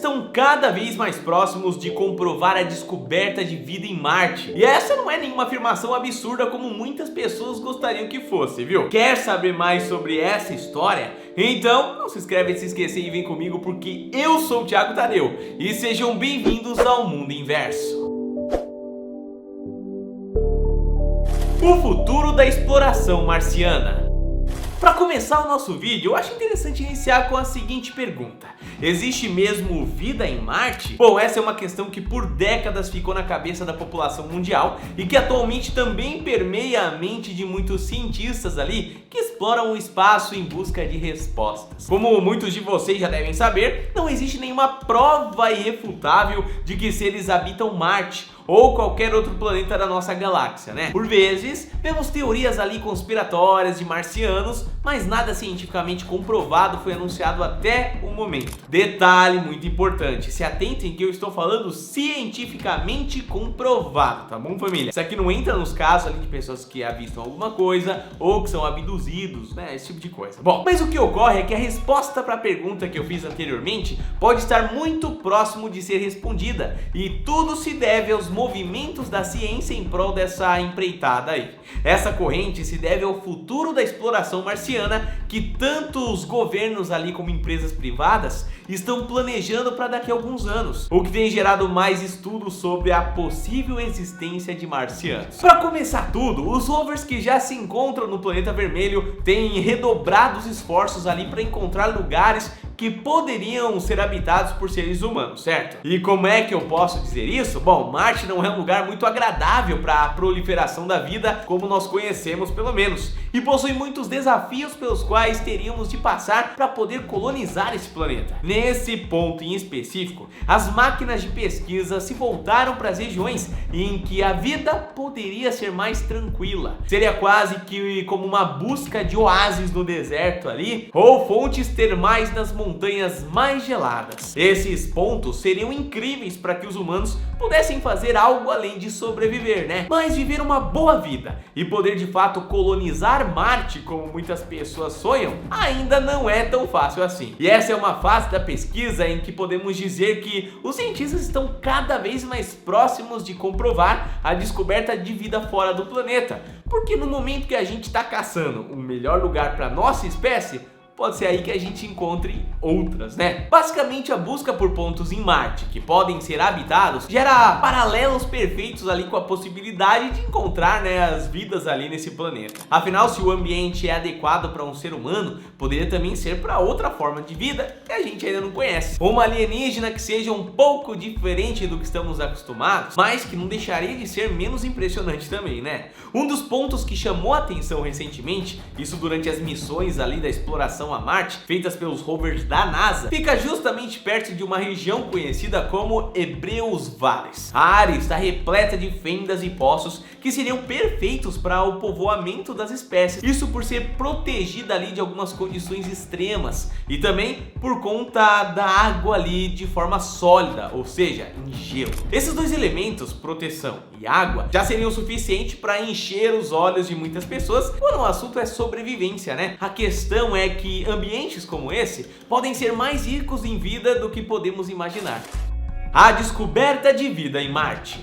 estão cada vez mais próximos de comprovar a descoberta de vida em Marte. E essa não é nenhuma afirmação absurda como muitas pessoas gostariam que fosse, viu? Quer saber mais sobre essa história? Então não se inscreve se esquecer e vem comigo porque eu sou o Thiago Tadeu e sejam bem-vindos ao Mundo Inverso. O futuro da exploração marciana. Para começar o nosso vídeo, eu acho interessante iniciar com a seguinte pergunta: existe mesmo vida em Marte? Bom, essa é uma questão que por décadas ficou na cabeça da população mundial e que atualmente também permeia a mente de muitos cientistas ali que exploram o espaço em busca de respostas. Como muitos de vocês já devem saber, não existe nenhuma prova irrefutável de que seres habitam Marte ou qualquer outro planeta da nossa galáxia, né? Por vezes, vemos teorias ali conspiratórias de marcianos, mas nada cientificamente comprovado foi anunciado até o momento. Detalhe muito importante, se atentem que eu estou falando cientificamente comprovado, tá bom, família? Isso aqui não entra nos casos ali de pessoas que avistam alguma coisa ou que são abduzidos, né? Esse tipo de coisa. Bom, mas o que ocorre é que a resposta para a pergunta que eu fiz anteriormente pode estar muito próximo de ser respondida, e tudo se deve aos movimentos da ciência em prol dessa empreitada aí. Essa corrente se deve ao futuro da exploração marciana que tanto os governos ali como empresas privadas estão planejando para daqui a alguns anos, o que tem gerado mais estudos sobre a possível existência de marcianos. Para começar tudo, os rovers que já se encontram no planeta vermelho têm redobrado os esforços ali para encontrar lugares que poderiam ser habitados por seres humanos, certo? E como é que eu posso dizer isso? Bom, Marte não é um lugar muito agradável para a proliferação da vida como nós conhecemos, pelo menos, e possui muitos desafios pelos quais teríamos de passar para poder colonizar esse planeta. Nesse ponto em específico, as máquinas de pesquisa se voltaram para as regiões em que a vida poderia ser mais tranquila. Seria quase que como uma busca de oásis no deserto ali, ou fontes termais nas montanhas mais geladas. Esses pontos seriam incríveis para que os humanos pudessem fazer algo além de sobreviver, né? Mas viver uma boa vida e poder de fato colonizar Marte, como muitas pessoas sonham, ainda não é tão fácil assim. E essa é uma fase da pesquisa em que podemos dizer que os cientistas estão cada vez mais próximos de comprovar a descoberta de vida fora do planeta, porque no momento que a gente está caçando o melhor lugar para nossa espécie, pode ser aí que a gente encontre outras, né? Basicamente, a busca por pontos em Marte que podem ser habitados gera paralelos perfeitos ali com a possibilidade de encontrar, né, as vidas ali nesse planeta. Afinal, se o ambiente é adequado para um ser humano, poderia também ser para outra forma de vida que a gente ainda não conhece. Uma alienígena que seja um pouco diferente do que estamos acostumados, mas que não deixaria de ser menos impressionante também, né? Um dos pontos que chamou a atenção recentemente, isso durante as missões ali da exploração a Marte, feitas pelos rovers da NASA, fica justamente perto de uma região conhecida como Hebreus Valles. A área está repleta de fendas e poços que seriam perfeitos para o povoamento das espécies, isso por ser protegida ali de algumas condições extremas e também por conta da água ali de forma sólida, ou seja, em gelo. Esses dois elementos, proteção e água, já seriam suficiente para encher os olhos de muitas pessoas quando o assunto é sobrevivência, né? A questão é que ambientes como esse podem ser mais ricos em vida do que podemos imaginar. A descoberta de vida em Marte.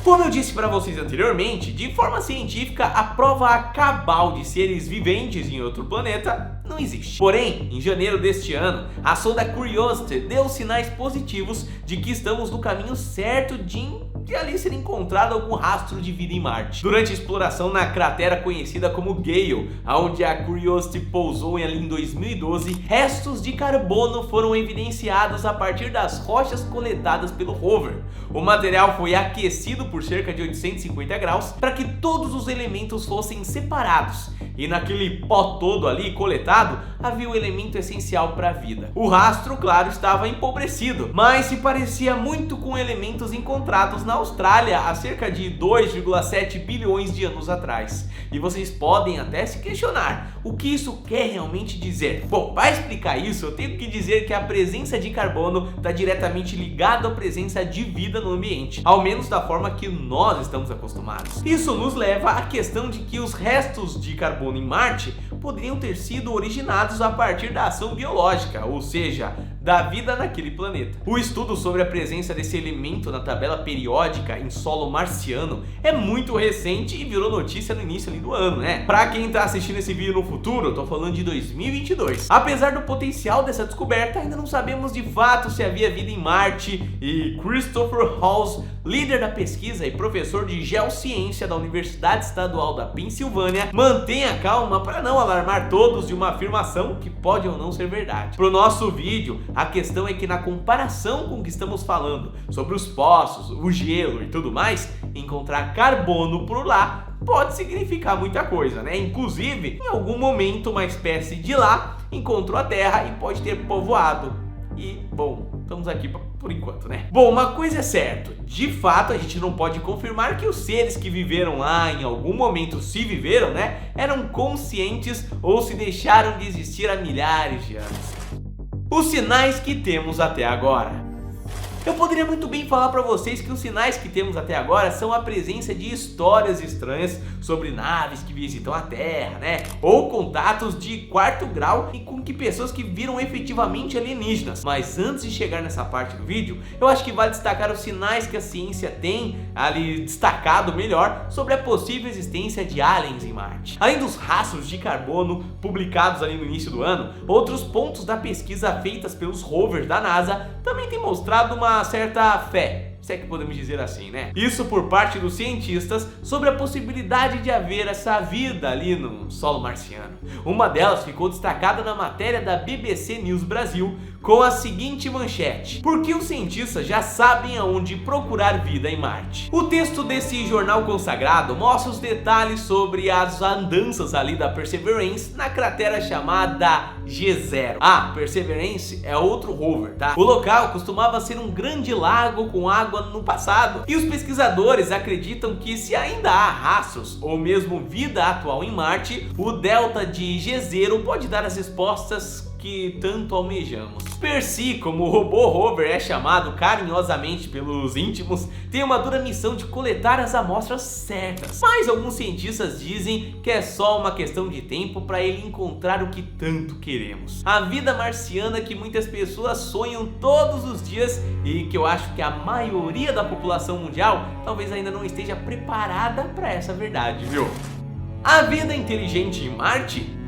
Como eu disse para vocês anteriormente, de forma científica, a prova cabal de seres viventes em outro planeta não existe. Porém, em janeiro deste ano, a sonda Curiosity deu sinais positivos de que estamos no caminho certo de ali ser encontrado algum rastro de vida em Marte. Durante a exploração na cratera conhecida como Gale, onde a Curiosity pousou ali em 2012, restos de carbono foram evidenciados a partir das rochas coletadas pelo rover. O material foi aquecido por cerca de 850 graus para que todos os elementos fossem separados, e naquele pó todo ali coletado havia o elemento essencial para a vida. O rastro, claro, estava empobrecido, mas se parecia muito com elementos encontrados na Austrália há cerca de 2,7 bilhões de anos atrás. E vocês podem até se questionar, o que isso quer realmente dizer? Bom, para explicar isso, eu tenho que dizer que a presença de carbono está diretamente ligada à presença de vida no ambiente, ao menos da forma que nós estamos acostumados. Isso nos leva à questão de que os restos de carbono em Marte poderiam ter sido originados a partir da ação biológica, ou seja, da vida naquele planeta. O estudo sobre a presença desse elemento na tabela periódica em solo marciano é muito recente e virou notícia no início ali do ano, né? Pra quem tá assistindo esse vídeo no futuro, eu tô falando de 2022. Apesar do potencial dessa descoberta, ainda não sabemos de fato se havia vida em Marte, e Christopher Halls, líder da pesquisa e professor de geociência da Universidade Estadual da Pensilvânia, mantém a calma para não alarmar todos de uma afirmação que pode ou não ser verdade. Pro nosso vídeo, a questão é que na comparação com o que estamos falando sobre os poços, o gelo e tudo mais, encontrar carbono por lá pode significar muita coisa, né? Inclusive, em algum momento uma espécie de lá encontrou a Terra e pode ter povoado. E, bom, estamos aqui por enquanto, né? Bom, uma coisa é certa, de fato a gente não pode confirmar que os seres que viveram lá em algum momento, se viveram, né, eram conscientes ou se deixaram de existir há milhares de anos. Os sinais que temos até agora. Eu poderia muito bem falar para vocês que os sinais que temos até agora são a presença de histórias estranhas sobre naves que visitam a Terra, né? Ou contatos de quarto grau e com que pessoas que viram efetivamente alienígenas. Mas antes de chegar nessa parte do vídeo, eu acho que vale destacar os sinais que a ciência tem ali destacado melhor sobre a possível existência de aliens em Marte. Além dos rastros de carbono publicados ali no início do ano, outros pontos da pesquisa feitas pelos rovers da NASA também têm mostrado uma certa fé, se é que podemos dizer assim, né? Isso por parte dos cientistas sobre a possibilidade de haver essa vida ali no solo marciano. Uma delas ficou destacada na matéria da BBC News Brasil com a seguinte manchete: porque os cientistas já sabem aonde procurar vida em Marte. O texto desse jornal consagrado mostra os detalhes sobre as andanças ali da Perseverance na cratera chamada G0. Ah, Perseverance é outro rover, tá? O local costumava ser um grande lago com água no passado, e os pesquisadores acreditam que se ainda há rastros ou mesmo vida atual em Marte, o delta de G0 pode dar as respostas que tanto almejamos. Percy, como o robô rover é chamado carinhosamente pelos íntimos, tem uma dura missão de coletar as amostras certas, mas alguns cientistas dizem que é só uma questão de tempo para ele encontrar o que tanto queremos. A vida marciana que muitas pessoas sonham todos os dias e que eu acho que a maioria da população mundial talvez ainda não esteja preparada para essa verdade, viu? A vida inteligente em Marte?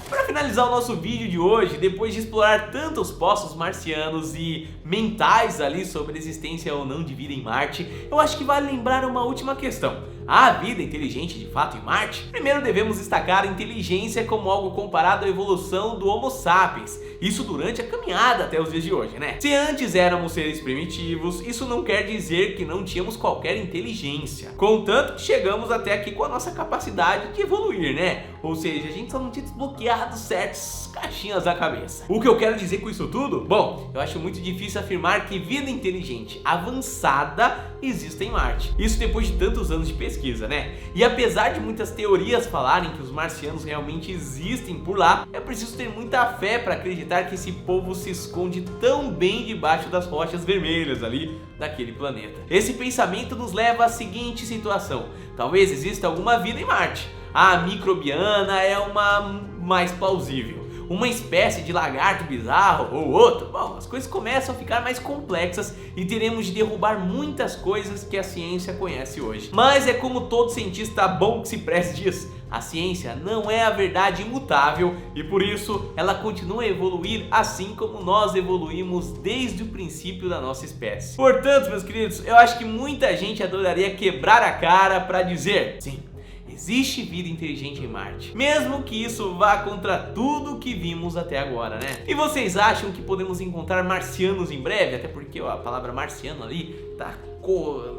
Para finalizar o nosso vídeo de hoje, depois de explorar tanto os poços marcianos e mentais ali sobre a existência ou não de vida em Marte, eu acho que vale lembrar uma última questão. Há vida inteligente de fato em Marte? Primeiro devemos destacar a inteligência como algo comparado à evolução do Homo sapiens, isso durante a caminhada até os dias de hoje, né? Se antes éramos seres primitivos, isso não quer dizer que não tínhamos qualquer inteligência, contanto que chegamos até aqui com a nossa capacidade de evoluir, né? Ou seja, a gente só não tinha desbloqueado certas caixinhas da cabeça. O que eu quero dizer com isso tudo? Bom, eu acho muito difícil afirmar que vida inteligente avançada existe em Marte. Isso depois de tantos anos de pesquisa, né? E apesar de muitas teorias falarem que os marcianos realmente existem por lá, é preciso ter muita fé para acreditar que esse povo se esconde tão bem debaixo das rochas vermelhas ali daquele planeta. Esse pensamento nos leva à seguinte situação: talvez exista alguma vida em Marte. A microbiana é uma mais plausível. Uma espécie de lagarto bizarro ou outro, bom, as coisas começam a ficar mais complexas e teremos de derrubar muitas coisas que a ciência conhece hoje. Mas é como todo cientista bom que se preze diz, a ciência não é a verdade imutável e por isso ela continua a evoluir assim como nós evoluímos desde o princípio da nossa espécie. Portanto, meus queridos, eu acho que muita gente adoraria quebrar a cara para dizer, sim, existe vida inteligente em Marte, mesmo que isso vá contra tudo que vimos até agora, né? E vocês acham que podemos encontrar marcianos em breve? Até porque a palavra marciano ali tá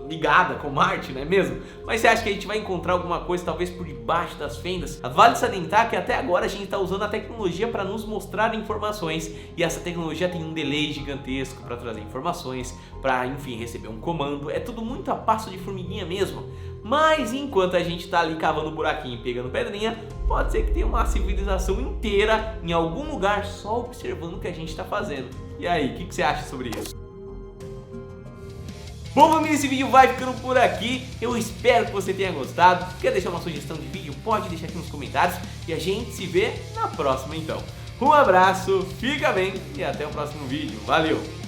ligada com Marte, não é mesmo? Mas você acha que a gente vai encontrar alguma coisa talvez por debaixo das fendas? Vale salientar que até agora a gente está usando a tecnologia para nos mostrar informações e essa tecnologia tem um delay gigantesco para trazer informações, para enfim receber um comando, é tudo muito a passo de formiguinha mesmo. Mas enquanto a gente tá ali cavando buraquinho e pegando pedrinha, pode ser que tenha uma civilização inteira em algum lugar só observando o que a gente tá fazendo. E aí, o que você acha sobre isso? Bom, família, esse vídeo vai ficando por aqui. Eu espero que você tenha gostado. Quer deixar uma sugestão de vídeo? Pode deixar aqui nos comentários. E a gente se vê na próxima então. Um abraço, fica bem e até o próximo vídeo. Valeu!